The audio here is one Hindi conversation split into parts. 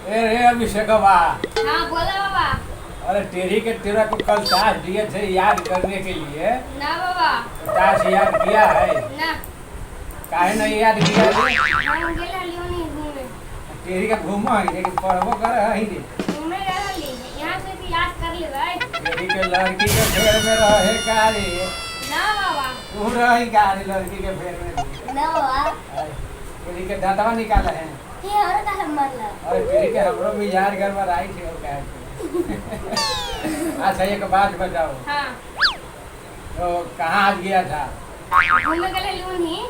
ए रे अभिषेकवा। हाँ बोला बाबा। अरे तेरी के तेरा को कल ताश दिए थे याद करने के लिए। ना बाबा। ताश याद किया है? ना। काहे नहीं याद किया रे? हम गेला लियो नहीं घूमे। तेरी का घूमो है लेकिन पढ़बो कर है रे। घूमे गेला ली। यहाँ से भी याद कर ले भाई। तेरी के लड़की के फेर में रहे का रे? ना बाबा। तू रही का रे लड़की के फेर में? ना बाबा। तेरी के दांतवा निकाला है? ये और का मरला। और तेरी के हमरो मिजाज गड़बड़ आई थी और क्या अच्छा एक बात बताओ। हाँ। तो कहाँ आज गया था? घूमे गेला लियो नहीं।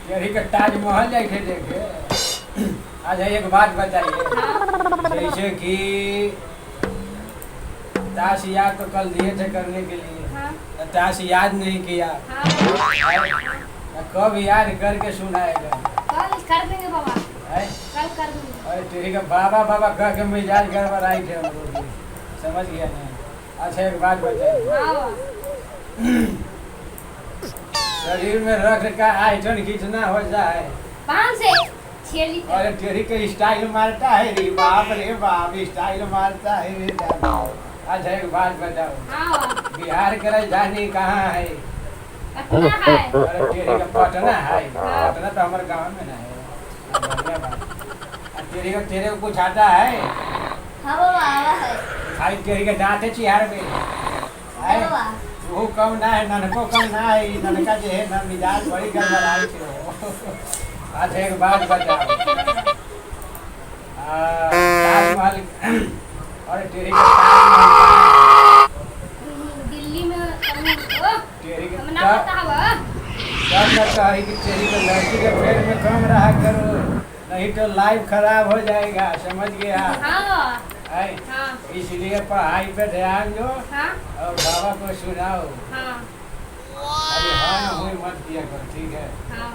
यही के ताजमहल जाए थे देखे। अच्छा एक बात बताइए। हाँ। जैसे कि ताश याद तो कल दिए थे करने के लिए। हाँ। तो ताश याद नहीं किया। हाँ। कब याद करके सुनाएगा? कल कर देंगे बाबा। है? कल कर देंगे। अरे तेरी का बाबा बाबा कह के मिजाज गड़बड़ आई थे हम लोग की। समझ गया नहीं? अच्छा एक बात बताइए। हाँ बाबा। शरीर में रख का आयतन कितना हो जाए? 5 से 6 लीटर। अरे तेरी के स्टाइल मारता है रे बाप रे बाप, स्टाइल मारता है रे दादा। अच्छा एक बात बताओ। हाँ बाबा। बिहार के राजधानी कहाँ है? पटना है। अरे तेरी का पटना है? हाँ। पटना तो हमारे गाँव में ना है। बढ़िया बात। तेरे को कुछ आता है? हाँ बाबा आवा है। खाली तेरी के दांते चिहार में हाँ बाबा। वो कम ना है, ननको कम ना है, ननका जो है ना मिजाज बड़ी गड़बड़ाई थी। अच्छा एक बात बताओ। ताजमहल अरे तेरी के ताजमहल दिल्ली में ओ तेरी के हम ना पता हवा। सब लगता है कि तेरी के लड़की के पेट में कम रहा करो, नहीं तो लाइफ खराब हो जाएगा। समझ गया? हाँ है? हाँ इसलिए पढ़ाई पे ध्यान दो हाँ और बाबा को सुनाओ। हाँ अरे हाँ हुई मत किया करो, ठीक है? हाँ।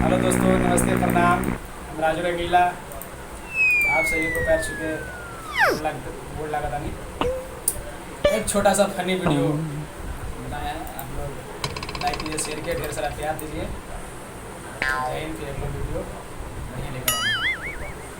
हेलो दोस्तों, नमस्ते, प्रणाम। हम राजू रंगीला आप सभी को पैर छुके बोल लगा था नहीं। एक छोटा सा फनी वीडियो बनाया है, आप लोग लाइक कीजिए, शेयर कीजिए, ढेर सारा प्यार दीजिए। जय हिंद। वीडियो बढ़िया लेकर आए।